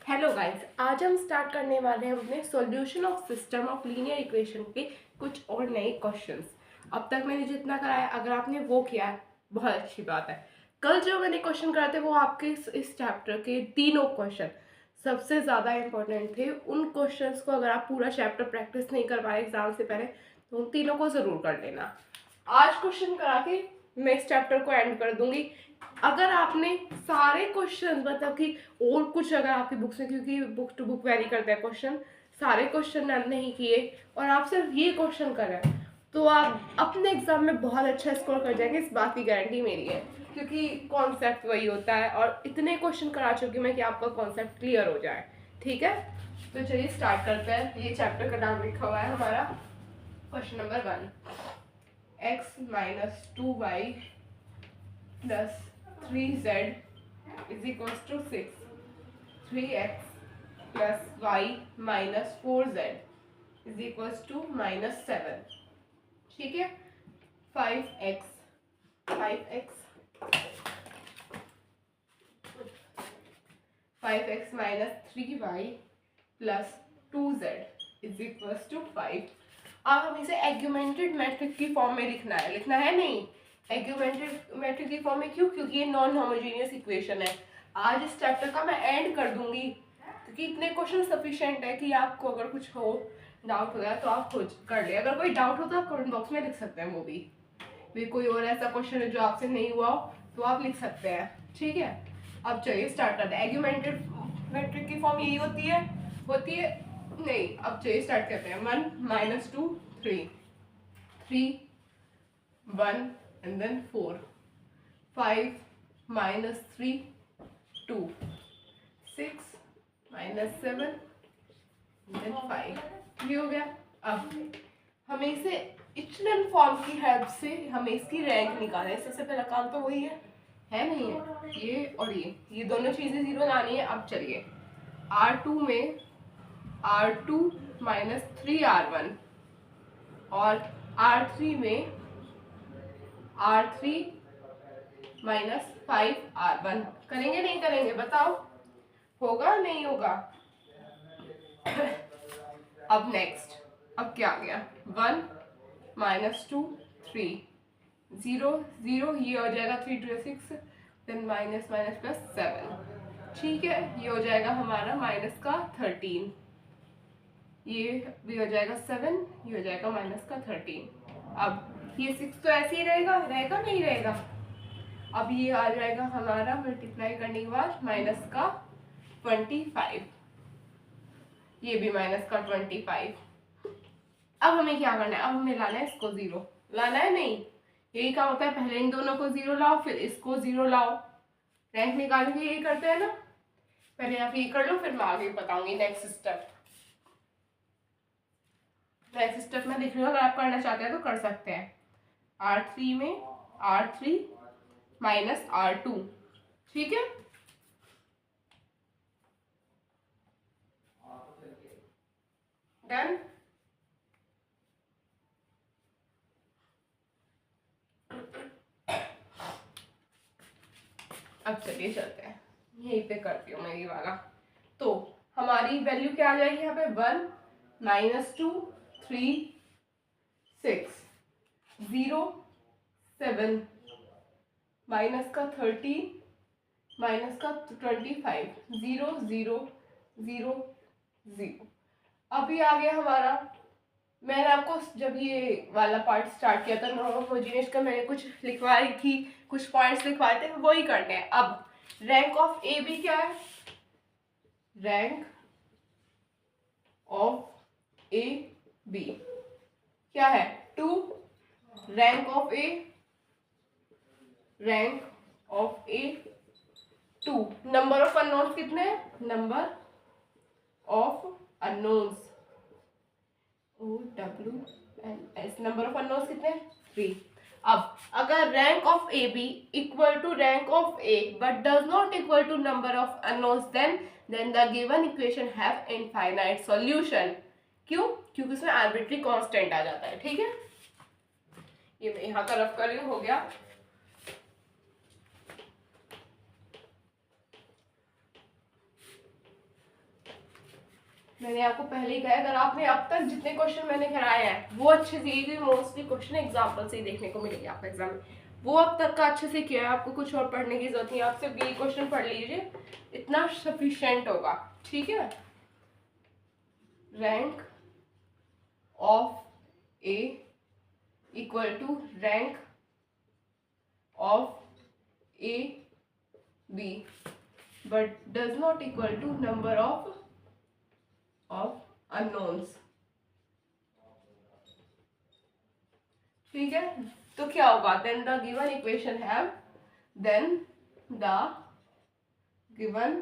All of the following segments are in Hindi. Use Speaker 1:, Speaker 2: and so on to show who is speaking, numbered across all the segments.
Speaker 1: हेलो गाइस, आज हम स्टार्ट करने वाले हैं अपने solution of system of linear equation के कुछ और नए क्वेश्चंस। अब तक मैंने जितना कराया, अगर आपने वो किया है बहुत अच्छी बात है। कल जो मैंने क्वेश्चन कराए थे वो आपके इस चैप्टर के तीनों क्वेश्चन सबसे ज़्यादा इंपॉर्टेंट थे। उन क्वेश्चंस को अगर आप पूरा चैप्टर प्रैक्टिस नहीं कर पाए एग्जाम से पहले तो उन तीनों को ज़रूर कर लेना। आज क्वेश्चन करा के मैं इस चैप्टर को एंड कर दूंगी। अगर आपने सारे क्वेश्चन मतलब कि और कुछ अगर आपकी बुक्स में, क्योंकि बुक टू बुक वेरी करता है क्वेश्चन, सारे क्वेश्चन नहीं किए और आप सिर्फ ये क्वेश्चन कर रहे हैं तो आप अपने एग्जाम में बहुत अच्छा स्कोर कर जाएंगे, इस बात की गारंटी मेरी है। क्योंकि कॉन्सेप्ट वही होता है और इतने क्वेश्चन करा चुकी मैं कि आपका कॉन्सेप्ट क्लियर हो जाए। ठीक है, तो चलिए स्टार्ट करते हैं। ये चैप्टर का नाम लिखा हुआ है हमारा question number 1, x minus 2y plus 3z is equals to 6, 3x plus y minus 4z is equals to minus 7। ठीक है, 5x 5x minus 3y plus 2z is equals to 5। अब हम इसे एग्यूमेंटेड मैट्रिक्स की फॉर्म में लिखना है नहीं, एग्यूमेंटेड मैट्रिक्स की फॉर्म में। क्यों? क्योंकि ये नॉन होमोजेनियस इक्वेशन है। आज इस चैप्टर का मैं एंड कर दूंगी क्योंकि इतने क्वेश्चन सफिशिएंट है कि आपको अगर कुछ हो डाउट हो गया तो आप खुद कर ले। अगर कोई डाउट हो तो आप कमेंट बॉक्स में लिख सकते हैं। वो भी कोई और ऐसा क्वेश्चन है जो आपसे नहीं हुआ हो तो आप लिख सकते हैं। ठीक है, अब चलिए स्टार्ट करते हैं। एग्यूमेंटेड मैट्रिक्स की फॉर्म यही होती है नहीं। अब चलिए स्टार्ट करते हैं। 1 minus 2 3, 3 1 and then 4, 5 minus 3 2, 6 minus 7 and then 5। ये हो गया। अब हमें इसे इचलन फॉर्म की हेल्प से हमें इसकी रैंक निकालना है। सबसे पहला काम तो वही है नहीं है? ये और ये दोनों चीजें जीरो लानी है। अब चलिए R2 में R2 माइनस 3R1 और R3 में R3 माइनस 5R1 करेंगे नहीं करेंगे? बताओ, होगा नहीं होगा? अब नेक्स्ट, अब क्या आ गया? 1 माइनस 2 3 0 0, ये हो जाएगा 3 2 6, देन माइनस माइनस प्लस 7। ठीक है, ये हो जाएगा हमारा माइनस का 13, ये भी हो जाएगा 7, ये हो जाएगा माइनस का 13। अब ये 6 तो ऐसे ही रहेगा नहीं रहेगा? अब ये आ जाएगा हमारा मल्टीप्लाई करने के बाद माइनस का 25, ये भी माइनस का 25। अब हमें क्या करना है? अब हमें लाना है इसको जीरो। लाना है नहीं? यही काम होता है, पहले इन दोनों को जीरो लाओ फिर इसको जीरो लाओ। रैंक निकालने के यही करते हैं ना। पहले आप ये कर लो फिर मैं आगे बताऊंगी नेक्स्ट स्टेप। नेक्स्ट स्टेप में लिख लो, अगर आप करना चाहते हैं तो कर सकते हैं। R3 में R3 माइनस R2। ठीक है, डन। अब चलिए चलते हैं, यहीं पे करती हूँ मैं ये वाला। तो हमारी वैल्यू क्या आ जाएगी यहाँ पे? 1 माइनस 2 3 6 0 7 माइनस का 13 माइनस का 25 0 0 0 0। अभी आ गया हमारा। मैंने आपको जब ये वाला पार्ट स्टार्ट किया था नॉन होमोजेनियस का, मैंने कुछ लिखवाई थी, कुछ पॉइंट्स लिखवाए थे, वही करने हैं। अब रैंक ऑफ ए बी क्या है? रैंक ऑफ ए बी क्या है? 2। Rank of A 2। Number of unknowns कितने हैं? Number of unknowns OWNS, number of unknowns कितने? 3। अब अगर rank of A B equal to rank of A but does not equal to number of unknowns, then the given equation have infinite solution. क्यों? क्योंकि उसमें आर्बिट्री कांस्टेंट आ जाता है। ठीक है, ये मैं यहाँ का रफ कर रही हूँ, हो गया। मैंने आपको पहले ही कहा, अगर आपने अब तक जितने क्वेश्चन मैंने कराए हैं वो अच्छे से, ये मोस्टली क्वेश्चन एग्जाम्पल से ही देखने को मिलेंगे आपका एग्जाम में, वो अब तक का अच्छे से किया है, आपको कुछ और पढ़ने की जरूरत नहीं, आप सिर्फ ये क्वेश्चन पढ़ लीजिए, इतना सफिशिएंट होगा। ठीक है, rank of A equal to rank of A B but does not equal to number of unknowns। ठीक है, तो क्या होगा, then the given equation have then the given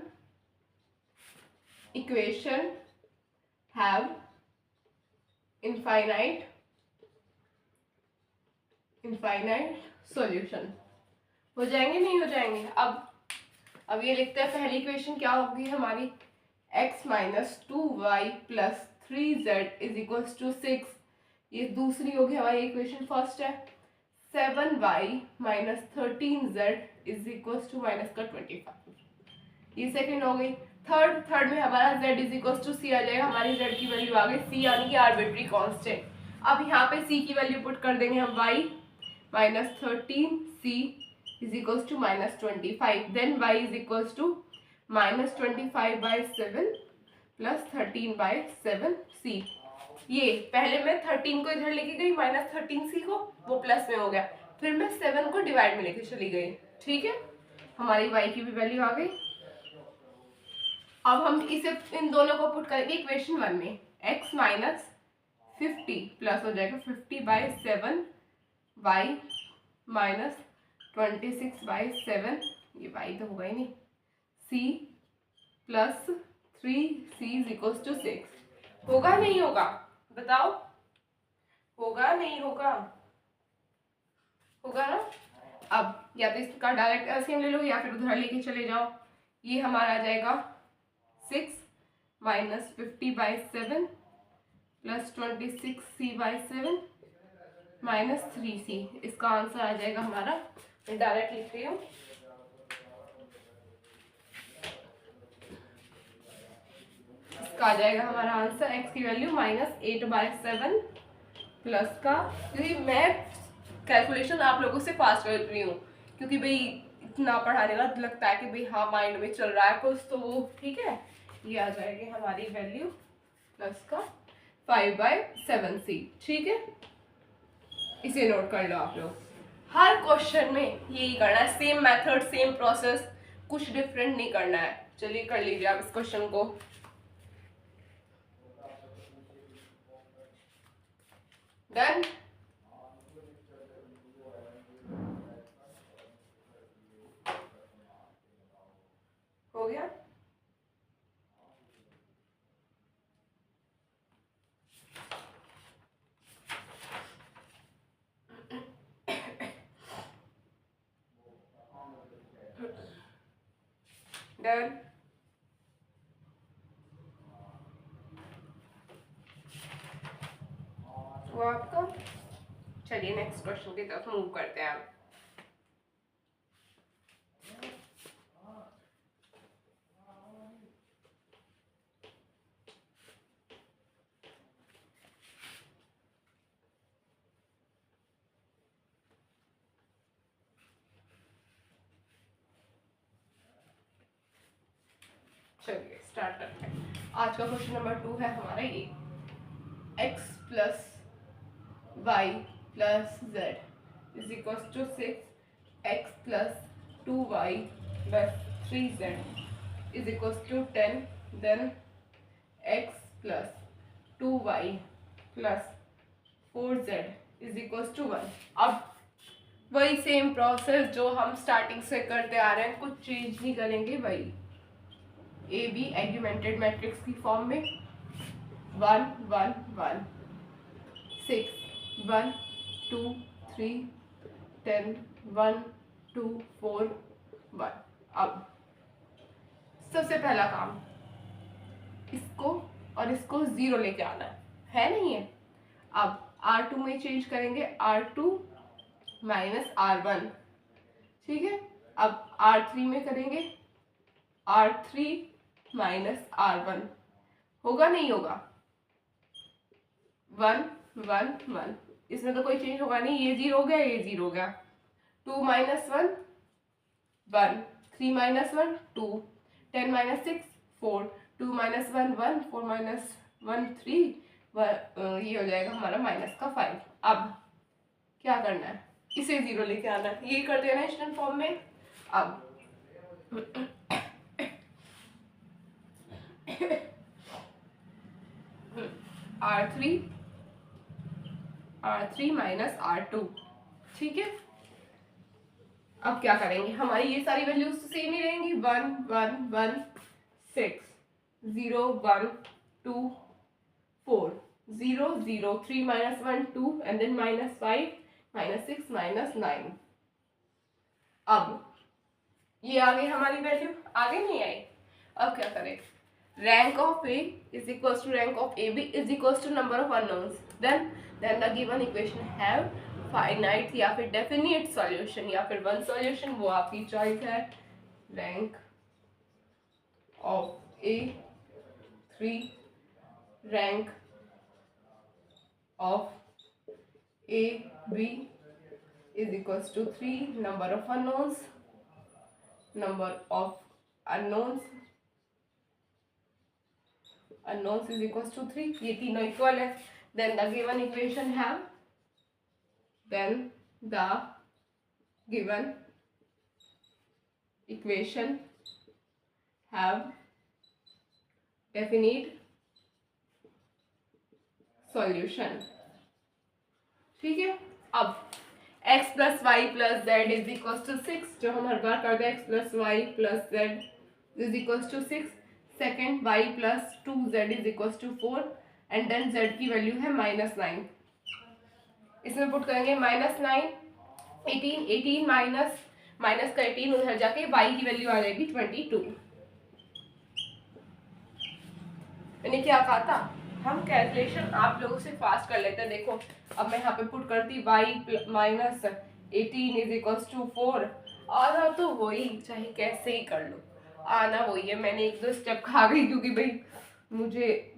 Speaker 1: equation have infinite solution। हो जाएंगे नहीं हो जाएंगे। अब ये लिखते हैं, पहली इक्वेशन क्या होगी हमारी, x minus 2y plus 3z is equal to 6। ये दूसरी होगी हमारी इक्वेशन, फर्स्ट है 7y minus 13z is equal to minus का 25। ये सेकंड हो गई। थर्ड में हमारा z is equal to c आ जाएगा, हमारी z की वैल्यू आ गई c, यानी कि आर्बिट्री कांस्टेंट। अब यहाँ पे c की वैल्यू पुट कर देंगे हम, y minus 13c is equals to minus 25, then y is equals to minus 25 by 7 plus 13 by 7c। ये पहले मैं 13 को इधर लेके गई, माइनस 13c को, वो प्लस में हो गया, फिर मैं 7 को डिवाइड में लेके चली गई। ठीक है, हमारी y की भी वैल्यू आ गई। अब हम इसे इन दोनों को पुट करेंगे इक्वेशन 1 में, x माइनस 50 प्लस हो जाएगा 50 बाई 7 y माइनस 26 बाई 7, ये y तो होगा ही नहीं, c plus 3c is equal to 6। होगा नहीं होगा बताओ, होगा नहीं होगा, होगा ना। अब या तो इसका डायरेक्ट एलसीएम ले लो या फिर उधर लेके चले जाओ। ये हमारा आ जाएगा 6 minus 50 by 7 plus 26c by 7 minus 3c, इसका आंसर आ जाएगा हमारा, मैं डायरेक्ट लिख रही हूँ, इसका आ जाएगा हमारा आंसर x की वैल्यू माइनस 8 बाई 7 प्लस का, क्योंकि मैं कैलकुलेशन आप लोगों से फास्ट कर रही हूँ, क्योंकि भाई इतना पढ़ाने का लगता है कि भाई हाँ माइंड में चल रहा है कुछ, तो वो ठीक है। ये आ जाएगी हमारी वैल्यू प्लस का 5 बाई 7c। ठीक है, इसे नोट कर लो आप लोग। हर क्वेश्चन में यही करना है, सेम मेथड सेम प्रोसेस, कुछ डिफरेंट नहीं करना है। चलिए कर लीजिए आप इस क्वेश्चन को। डन, हो गया। डन, वो आपका। चलिए नेक्स्ट क्वेश्चन की तरफ मूव करते हैं आप। चलिए स्टार्ट करते हैं। आज का क्वेश्चन नंबर 2 है हमारा ये, x plus y plus z is equal to 6x plus 2y plus 3z is equal to 10, then x plus 2y plus 4z is equal to 1। अब वही सेम प्रोसेस जो हम स्टार्टिंग से करते आ रहे हैं, कुछ चेंज नहीं करेंगे, वही ए बी एग्यूमेंटेड मैट्रिक्स की फॉर्म में 1 1 1 6 1 2 3 10 1 2 4 1। अब सबसे पहला काम, इसको और इसको 0 लेके आना है नहीं है। अब R2 में चेंज करेंगे, R2 माइनस R1। ठीक है, अब R3 में करेंगे R3 माइनस R1। होगा नहीं होगा? 1 1 1, इसमें तो कोई चेंज होगा नहीं, ये 0 हो गया, ये 0 हो गया। 2 minus 1 1, 3 minus 1 2, 10 minus 6 4, 2 minus 1 1, 4 minus 1 3, ये हो जाएगा हमारा -5। अब क्या करना है, इसे 0 लेके आना है, ये कर देना इक्वेशन फॉर्म में। अब R3 माइनस R2, ठीक है। अब क्या करेंगे, हमारी ये सारी वैल्यूज तो सेम ही रहेंगी, 1 1 1 6 0 1 2 4 0 0, 3 minus 1 2 and then -5 -6 -9। अब ये आ गई हमारी वैल्यू, आगे नहीं आई। अब क्या करें, rank of A is equal to rank of A B is equal to number of unknowns, then the given equation have finite या फिर डेफिनिट सॉल्यूशन या फिर वन सॉल्यूशन, वो आपकी चॉइस है। Rank of A 3, rank of A B is equals to 3, number of unknowns is equals to 3, ये तीनों इक्वल है। then the given equation have definite solution, ठीक है। अब x plus y plus z is equal to 6, जो हम हर बार करते हैं, x plus y plus z is equal to 6। Second y plus 2z is equal to 4 and then z की वैल्यू है -9। इसमें पुट करेंगे -9 18 18 माइनस का 18 उधर जाके y की वैल्यू आ जाएगी 22। मैंने क्या कहा था, हम कैलकुलेशन आप लोगों से फास्ट कर लेते हैं। देखो अब मैं यहाँ पे पुट करती y minus 18 is equal to 4, आना तो वही, चाहे कैसे ही कर लो, आना वही है। मैंने एक दो स्टेप खा गई क्योंकि भाई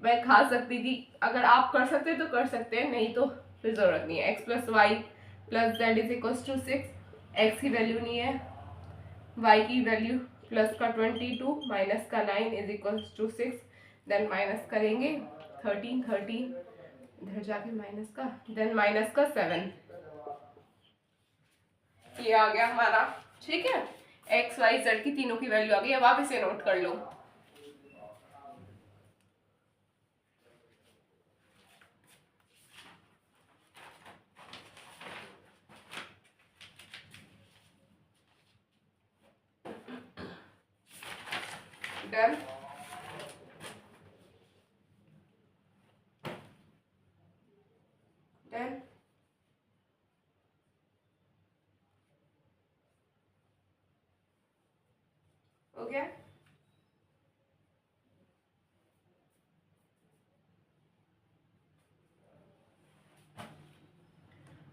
Speaker 1: मैं खा सकती थी, अगर आप कर सकते तो कर सकते हैं, नहीं तो फिर ज़रूरत नहीं है। x plus y plus z is equal to 6, x की वैल्यू नहीं है, y की वैल्यू प्लस का 22 माइनस का 9 is equal to 6, then minus करेंगे 13 इधर जाके माइनस का, देन माइनस का 7, ये आ गया हमारा, ठीक है। x y z की तीनों की वैल्यू आ गई। अब आप इसे नोट कर लो। डन, डन, हो गया।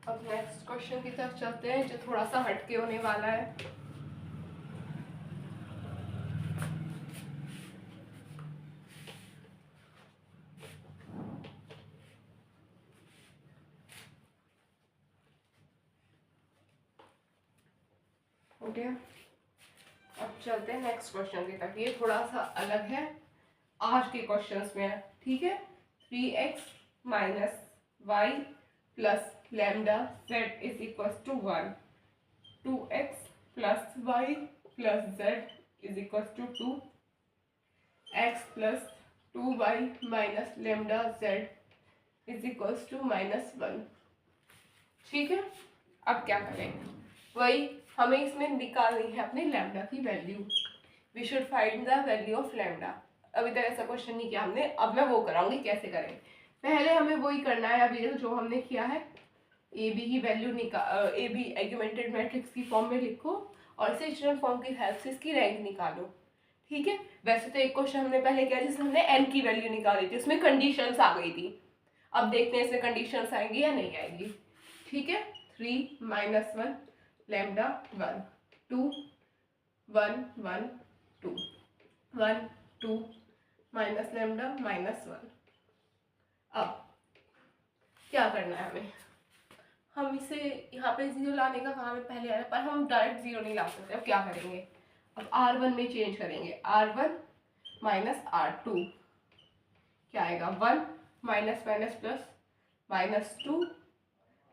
Speaker 1: अब नेक्स्ट क्वेश्चन की तरफ चलते हैं, जो थोड़ा सा हटके होने वाला है। हो गया। अब चलते हैं नेक्स्ट क्वेश्चन की तरफ, ये थोड़ा सा अलग है आज के क्वेश्चंस में है, ठीक है। 3x minus y plus lambda z is equal to 1, 2x plus y plus z is equal to 2, x plus 2y minus lambda z is equal to -1, ठीक है। अब क्या करेंगे, वही हमें इसमें निकालनी है अपने लैम्डा की value. We should find the value of lambda. अभी तक ऐसा क्वेश्चन नहीं किया हमने, अब मैं वो कराऊंगी कैसे करें। पहले हमें वही करना है अभी जो हमने किया है, ए बी की वैल्यू निकाल, ए बी आर्गुमेंटेड मैट्रिक्स की फॉर्म में लिखो और इसे इक्वेशन फॉर्म की हेल्प से इसकी रैंक निकालो, ठीक है। वैसे तो एक क्वेश्चन हमने पहले किया जिसमें हमने एन की वैल्यू निकाली थी, उसमें कंडीशंस आ गई थी। अब देखते हैं इसमें कंडीशंस आएंगी या नहीं आएंगी, ठीक है। 3 - 1 लैम्डा 1 2 1 1 2 1 2 माइनस लेमडा माइनस 1। अब क्या करना है हमें, हम इसे यहाँ पे जीरो लाने का काम है पहले आया, पर हम डायरेक्ट जीरो नहीं ला सकते। अब क्या करेंगे, अब R1 में चेंज करेंगे, R1 माइनस R2 क्या आएगा, 1 minus minus plus minus 2,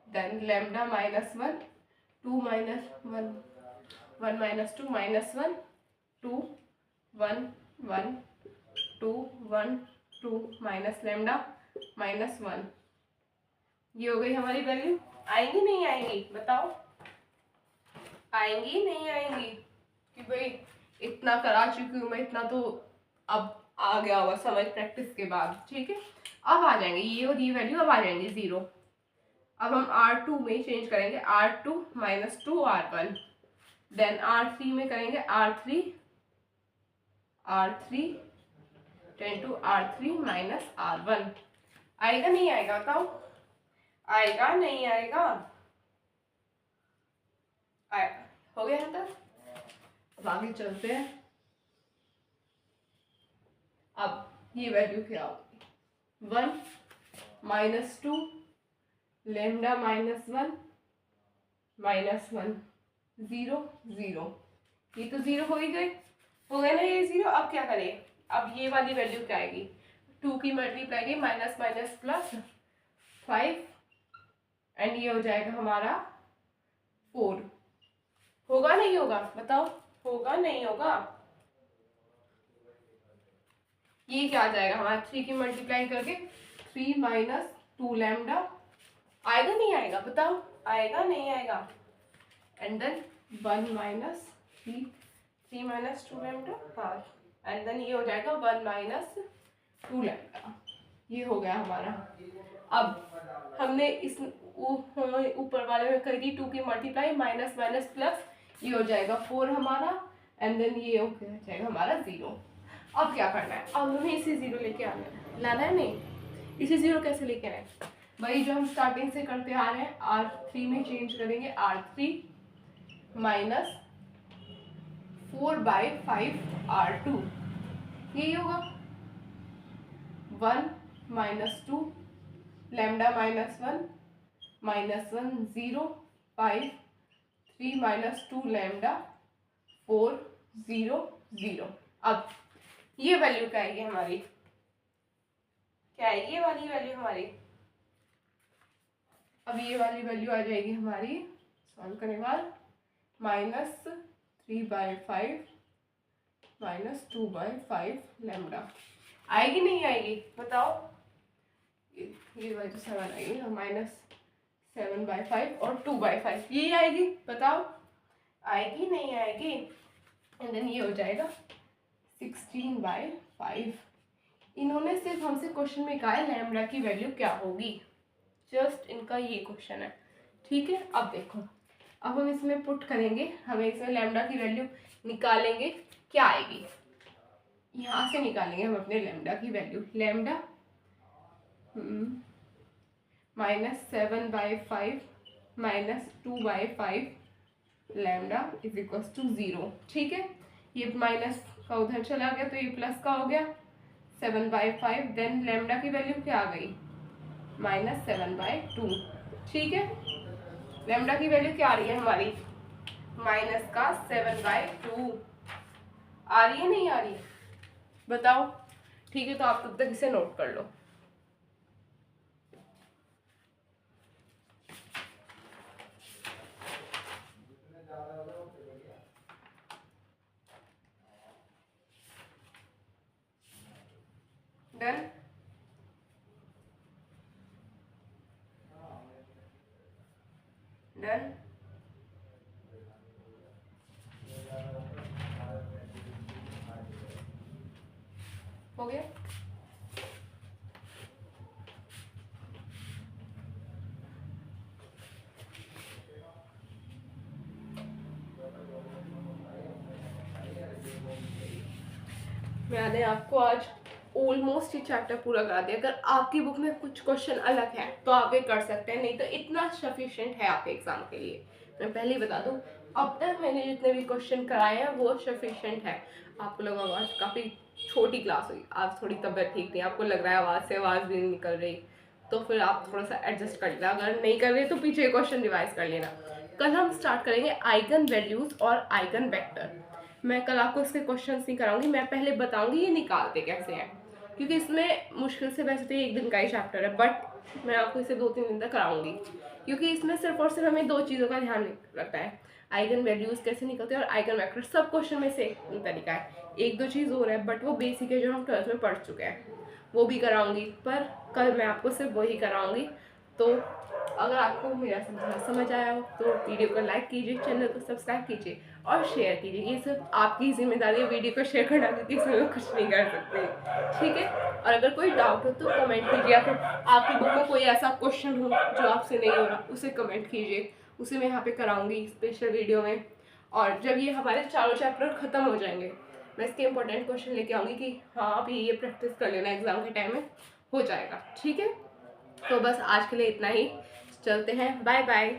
Speaker 1: then lambda minus 1, 2 minus 1, 1 minus 2 minus 1, 2 1 1 2 1 2 minus lambda minus 1। ये हो गई हमारी वैल्यू। आएंगी नहीं आएंगी बताओ, आएंगी नहीं आएंगी, कि भाई इतना करा चुकी हूँ मैं, इतना तो अब आ गया होगा समझ प्रैक्टिस के बाद। ठीक है, अब आ जाएंगे ये और ये वैल्यू, अब आ जाएंगे जीरो। अब हम R2 में चेंज करेंगे, R2 minus 2 R1, then R3 में करेंगे R3 10 R3 माइनस R1। आएगा नहीं आएगा बताओ, आएगा नहीं आएगा, आएगा। हो गया तक, अब आगे चलते हैं। अब ये वैल्यू क्या होगी, 1 माइनस 2 लेमडा माइनस 1 माइनस 1 0 0। ये तो जीरो हो ही गए, हो गए ना ये जीरो। अब क्या करें, अब ये वाली वैल्यू क्या आएगी, 2 की मल्टीप्लाई की माइनस माइनस प्लस 5, एंड ये हो जाएगा हमारा 4। होगा नहीं होगा बताओ, होगा नहीं होगा। ये क्या आ जाएगा हमारा, 3 की मल्टीप्लाई करके 3 माइनस 2 लेमडा, आएगा नहीं आएगा बताओ, आएगा नहीं आएगा, and then 1 minus 3 minus 2 lambda, हाँ, एंड देन ये हो जाएगा 1 माइनस 2 लेमडा। ये हो गया हमारा। अब हमने इस ऊपर वाले में कर दी 2 की मल्टीप्लाई माइनस माइनस प्लस, ये हो जाएगा 4 हमारा, एंड देन ये हो जाएगा हमारा 0। अब क्या करना है, अब हमें इसी 0 लेके आना है, लाना है नहीं, इसी 0 कैसे लेके आए, वही जो हम स्टार्टिंग से करते आ रहे हैं, R3 में चेंज करेंगे, R3 माइनस 4/5 R2, यही होगा। 1 minus 2 lambda minus 1 minus 1 0 5 3 minus 2 lambda 4 0 0। अब ये वैल्यू क्या आएगी हमारी, क्या आएगी ये वाली वैल्यू हमारी, अब ये वाली वैल्यू आ जाएगी हमारी सॉल्व करने के बाद माइनस 3/5 माइनस 2/5 लेमडा। आएगी नहीं आएगी बताओ, ये वैल्यू 7 आएगी, माइनस 7/5 और 2/5, ये आएगी बताओ, आएगी नहीं आएगी, एंड देन ये हो जाएगा 16/5। इन्होंने सिर्फ हमसे क्वेश्चन में कहा है लैम्डा की वैल्यू क्या होगी, जस्ट इनका ये क्वेश्चन है। ठीक है, अब देखो, अब हम इसमें पुट करेंगे, हमें इसमें लैम्डा की वैल्यू निकालेंगे, क्या आएगी, यहाँ से निकालेंगे हम अपने लैम्डा की value, lambda minus 7/5 minus 2/5 lambda is equal to 0। ठीक है, ये माइनस का उधर चला गया तो ये प्लस का हो गया 7/5, देन लैम्डा की वैल्यू क्या आ गई, माइनस 7/2। ठीक है, लैम्डा की वैल्यू क्या आ रही है हमारी, माइनस का 7/2 आ रही है नहीं आ रही है बताओ। ठीक है, तो आप तब तक इसे नोट कर लो। डन, डन, हो गया। मैंने आपको आज ऑलमोस्ट ये चैप्टर पूरा करा दिया। अगर आपकी बुक में कुछ क्वेश्चन अलग है तो आप ये कर सकते हैं, नहीं तो इतना सफिशिएंट है आपके एग्जाम के लिए। मैं पहले ही बता दूं, अब तक मैंने जितने भी क्वेश्चन कराए हैं वो सफिशिएंट है। आपको लगा आज काफ़ी छोटी क्लास हुई, आज थोड़ी तबीयत ठीक नहीं, आपको लग रहा है आवाज़ से आवाज़ भी नहीं निकल रही, तो फिर आप थोड़ा सा एडजस्ट कर लेना, अगर नहीं कर रहे तो पीछे क्वेश्चन रिवाइज कर लेना। कल हम स्टार्ट करेंगे आइगन वैल्यूज़ और आइगन वेक्टर। मैं कल आपको इसके क्वेश्चंस नहीं कराऊंगी, मैं पहले बताऊंगी ये निकालते कैसे हैं, क्योंकि इसमें मुश्किल से वैसे तो एक दिन का ही चैप्टर है, बट मैं आपको इसे 2-3 दिन तक कराऊंगी, क्योंकि इसमें सिर्फ और सिर्फ हमें 2 चीज़ों का ध्यान रखना है, आइगन वैल्यूज़ कैसे निकलते हैं और आइगन वेक्टर। सब क्वेश्चन में से एक तरीका है, 1-2 चीज़ और है, बट वो बेसिक है जो हम 12th में पढ़ चुके हैं, वो भी कराऊंगी, पर कल मैं आपको सिर्फ वही कराऊंगी। तो अगर आपको मेरा समझ आया हो तो वीडियो को लाइक कीजिए, चैनल को सब्सक्राइब कीजिए और शेयर कीजिए। ये सिर्फ आपकी जिम्मेदारी है वीडियो को शेयर करना, क्योंकि इसमें मैं कुछ नहीं कर सकती, ठीक है। और अगर कोई डाउट हो तो कमेंट कीजिए, या फिर आपकी बुक में कोई ऐसा क्वेश्चन हो जो आपसे नहीं हो रहा उसे कमेंट कीजिए, उसे मैं यहाँ पे कराऊंगी स्पेशल वीडियो में। और जब ये हमारे चारों चैप्टर ख़त्म हो जाएंगे, मैं इसके इंपॉर्टेंट क्वेश्चन लेके आऊँगी कि हाँ आप ये प्रैक्टिस कर लेना, एग्जाम के टाइम में हो जाएगा, ठीक है। तो बस आज के लिए इतना ही, चलते हैं, बाय बाय।